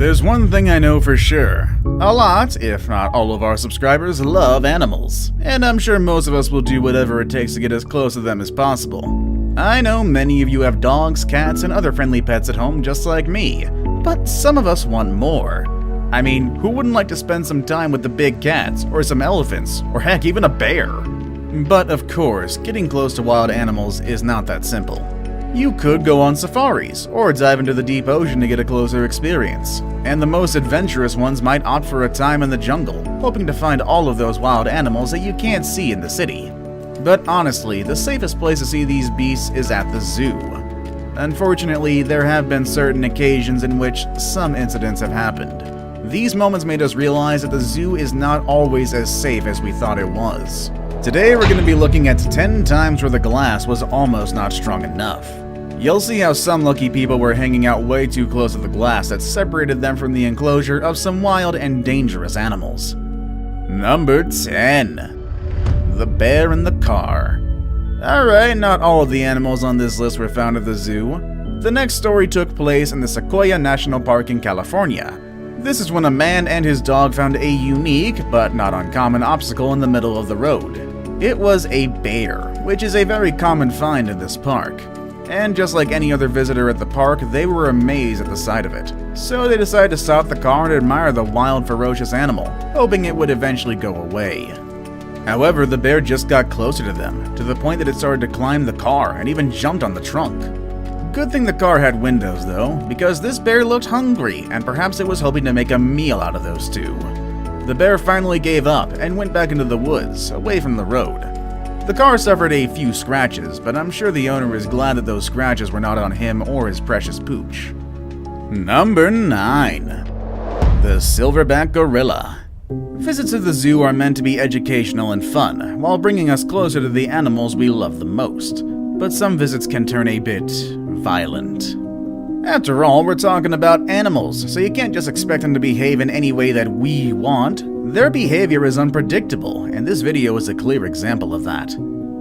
There's one thing I know for sure. A lot, if not all of our subscribers, love animals. And I'm sure most of us will do whatever it takes to get as close to them as possible. I know many of you have dogs, cats, and other friendly pets at home just like me. But some of us want more. I mean, who wouldn't like to spend some time with the big cats, or some elephants, or heck, even a bear? But of course, getting close to wild animals is not that simple. You could go on safaris, or dive into the deep ocean to get a closer experience. And the most adventurous ones might opt for a time in the jungle, hoping to find all of those wild animals that you can't see in the city. But honestly, the safest place to see these beasts is at the zoo. Unfortunately, there have been certain occasions in which some incidents have happened. These moments made us realize that the zoo is not always as safe as we thought it was. Today we're going to be looking at 10 times where the glass was almost not strong enough. You'll see how some lucky people were hanging out way too close to the glass that separated them from the enclosure of some wild and dangerous animals. Number 10. The bear in the car. Alright, not all of the animals on this list were found at the zoo. The next story took place in the Sequoia National Park in California. This is when a man and his dog found a unique, but not uncommon obstacle in the middle of the road. It was a bear, which is a very common find in this park. And just like any other visitor at the park, they were amazed at the sight of it. So they decided to stop the car and admire the wild, ferocious animal, hoping it would eventually go away. However, the bear just got closer to them, to the point that it started to climb the car and even jumped on the trunk. Good thing the car had windows though, because this bear looked hungry, and perhaps it was hoping to make a meal out of those two. The bear finally gave up and went back into the woods, away from the road. The car suffered a few scratches, but I'm sure the owner is glad that those scratches were not on him or his precious pooch. Number 9. The Silverback Gorilla. Visits to the zoo are meant to be educational and fun, while bringing us closer to the animals we love the most. But some visits can turn a bit violent. After all, we're talking about animals, so you can't just expect them to behave in any way that we want. Their behavior is unpredictable, and this video is a clear example of that.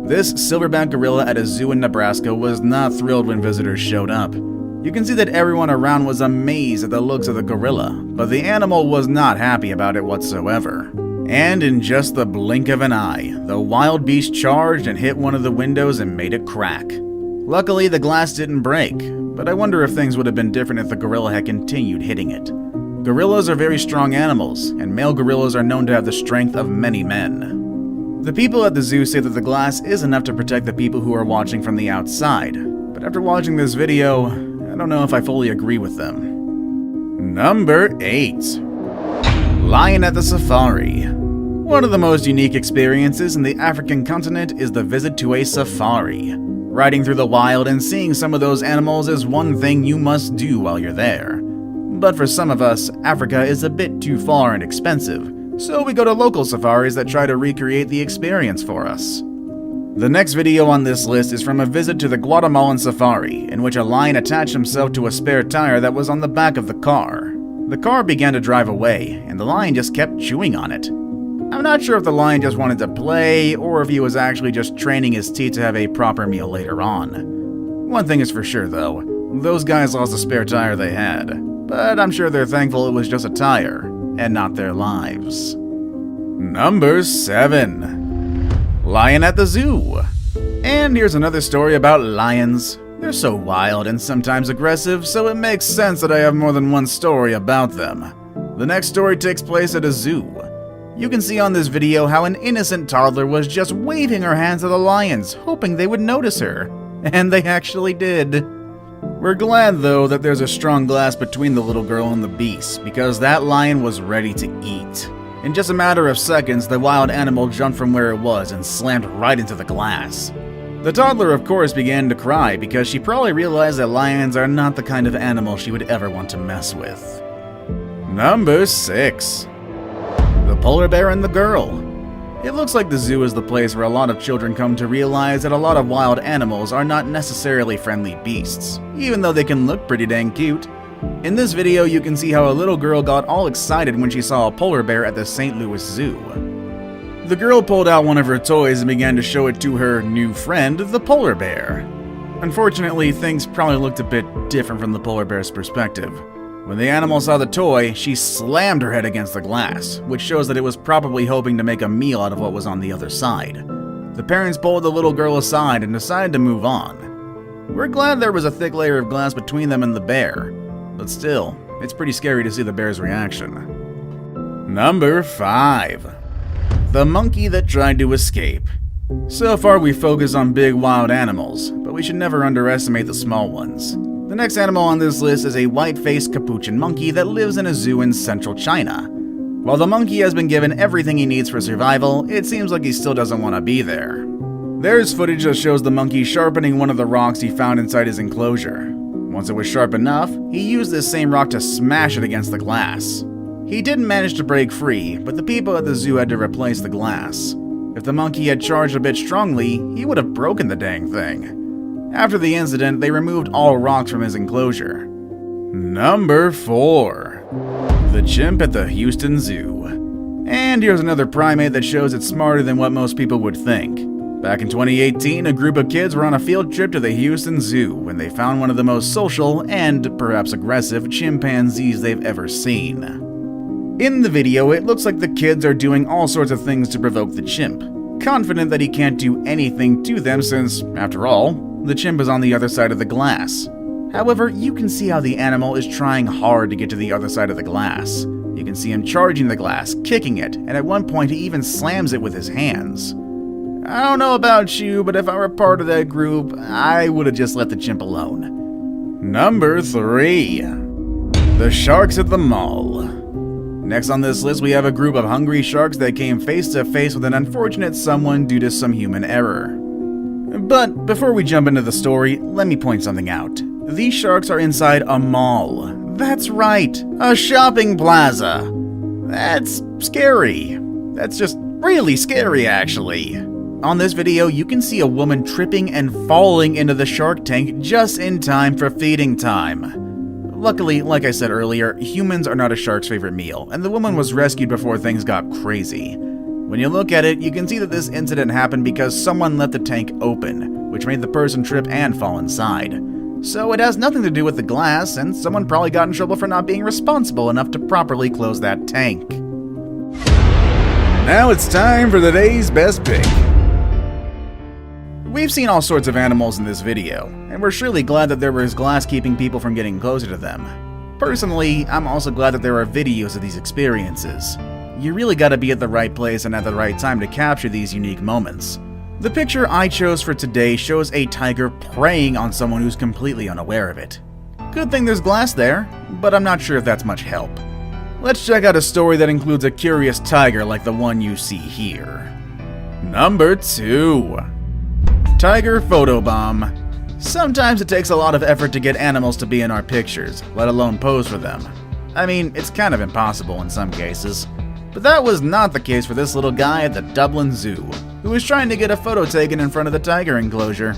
This silverback gorilla at a zoo in Nebraska was not thrilled when visitors showed up. You can see that everyone around was amazed at the looks of the gorilla, but the animal was not happy about it whatsoever. And in just the blink of an eye, the wild beast charged and hit one of the windows and made it crack. Luckily, the glass didn't break, but I wonder if things would have been different if the gorilla had continued hitting it. Gorillas are very strong animals, and male gorillas are known to have the strength of many men. The people at the zoo say that the glass is enough to protect the people who are watching from the outside, but after watching this video, I don't know if I fully agree with them. Number 8. Lion at the Safari. One of the most unique experiences in the African continent is the visit to a safari. Riding through the wild and seeing some of those animals is one thing you must do while you're there. But for some of us, Africa is a bit too far and expensive, so we go to local safaris that try to recreate the experience for us. The next video on this list is from a visit to the Guatemalan safari, in which a lion attached himself to a spare tire that was on the back of the car. The car began to drive away, and the lion just kept chewing on it. I'm not sure if the lion just wanted to play, or if he was actually just training his teeth to have a proper meal later on. One thing is for sure though, those guys lost the spare tire they had. But I'm sure they're thankful it was just a tire, and not their lives. Number 7. Lion at the zoo. And here's another story about lions. They're so wild and sometimes aggressive, so it makes sense that I have more than one story about them. The next story takes place at a zoo. You can see on this video how an innocent toddler was just waving her hands at the lions, hoping they would notice her. And they actually did. We're glad though that there's a strong glass between the little girl and the beast, because that lion was ready to eat. In just a matter of seconds, the wild animal jumped from where it was and slammed right into the glass. The toddler of course began to cry because she probably realized that lions are not the kind of animal she would ever want to mess with. Number 6. The polar bear and the girl. It looks like the zoo is the place where a lot of children come to realize that a lot of wild animals are not necessarily friendly beasts, even though they can look pretty dang cute. In this video, you can see how a little girl got all excited when she saw a polar bear at the St. Louis Zoo. The girl pulled out one of her toys and began to show it to her new friend, the polar bear. Unfortunately, things probably looked a bit different from the polar bear's perspective. When the animal saw the toy, she slammed her head against the glass, which shows that it was probably hoping to make a meal out of what was on the other side. The parents pulled the little girl aside and decided to move on. We're glad there was a thick layer of glass between them and the bear, but still, it's pretty scary to see the bear's reaction. Number 5. The monkey that tried to escape. So far we focus on big wild animals, but we should never underestimate the small ones. The next animal on this list is a white-faced capuchin monkey that lives in a zoo in central China. While the monkey has been given everything he needs for survival, it seems like he still doesn't want to be there. There's footage that shows the monkey sharpening one of the rocks he found inside his enclosure. Once it was sharp enough, he used this same rock to smash it against the glass. He didn't manage to break free, but the people at the zoo had to replace the glass. If the monkey had charged a bit strongly, he would have broken the dang thing. After the incident, they removed all rocks from his enclosure. Number 4. The chimp at the Houston Zoo. And here's another primate that shows it's smarter than what most people would think. Back in 2018, a group of kids were on a field trip to the Houston Zoo when they found one of the most social and perhaps aggressive chimpanzees they've ever seen. In the video, it looks like the kids are doing all sorts of things to provoke the chimp, confident that he can't do anything to them since, after all, the chimp is on the other side of the glass. However, you can see how the animal is trying hard to get to the other side of the glass. You can see him charging the glass, kicking it, and at one point he even slams it with his hands. I don't know about you, but if I were part of that group, I would have just let the chimp alone. Number 3. The sharks at the mall. Next on this list, we have a group of hungry sharks that came face to face with an unfortunate someone due to some human error. But before we jump into the story, let me point something out. These sharks are inside a mall. That's right, a shopping plaza. That's scary. That's just really scary, actually. On this video, you can see a woman tripping and falling into the shark tank just in time for feeding time. Luckily, like I said earlier, humans are not a shark's favorite meal, and the woman was rescued before things got crazy. When you look at it, you can see that this incident happened because someone left the tank open, which made the person trip and fall inside. So it has nothing to do with the glass, and someone probably got in trouble for not being responsible enough to properly close that tank. Now it's time for the day's best pick. We've seen all sorts of animals in this video, and we're surely glad that there was glass keeping people from getting closer to them. Personally, I'm also glad that there are videos of these experiences. You really gotta be at the right place and at the right time to capture these unique moments. The picture I chose for today shows a tiger preying on someone who's completely unaware of it. Good thing there's glass there, but I'm not sure if that's much help. Let's check out a story that includes a curious tiger like the one you see here. Number 2. Tiger photobomb. Sometimes it takes a lot of effort to get animals to be in our pictures, let alone pose for them. I mean, it's kind of impossible in some cases. But that was not the case for this little guy at the Dublin Zoo, who was trying to get a photo taken in front of the tiger enclosure.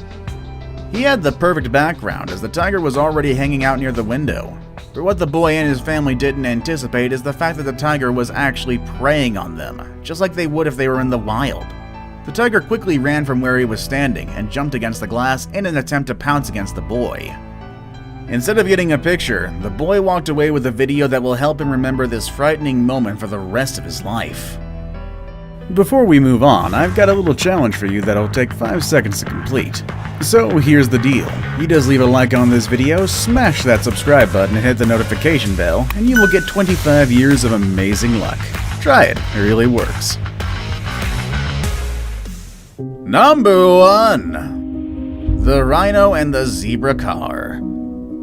He had the perfect background, as the tiger was already hanging out near the window. But what the boy and his family didn't anticipate is the fact that the tiger was actually preying on them, just like they would if they were in the wild. The tiger quickly ran from where he was standing and jumped against the glass in an attempt to pounce against the boy. Instead of getting a picture, the boy walked away with a video that will help him remember this frightening moment for the rest of his life. Before we move on, I've got a little challenge for you that'll take 5 seconds to complete. So here's the deal. You just leave a like on this video, smash that subscribe button and hit the notification bell, and you will get 25 years of amazing luck. Try it, it really works. Number 1. The Rhino and the Zebra Car.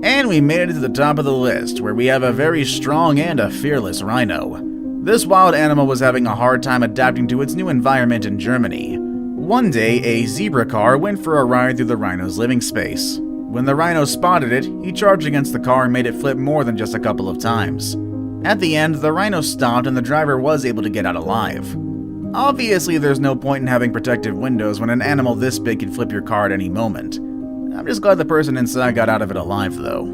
And we made it to the top of the list, where we have a very strong and a fearless rhino. This wild animal was having a hard time adapting to its new environment in Germany. One day, a zebra car went for a ride through the rhino's living space. When the rhino spotted it, he charged against the car and made it flip more than just a couple of times. At the end, the rhino stopped and the driver was able to get out alive. Obviously, there's no point in having protective windows when an animal this big can flip your car at any moment. I'm just glad the person inside got out of it alive, though.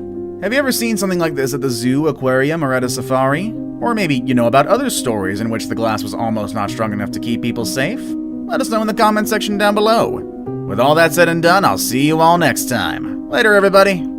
Have you ever seen something like this at the zoo, aquarium, or at a safari? Or maybe you know about other stories in which the glass was almost not strong enough to keep people safe? Let us know in the comment section down below. With all that said and done, I'll see you all next time. Later, everybody.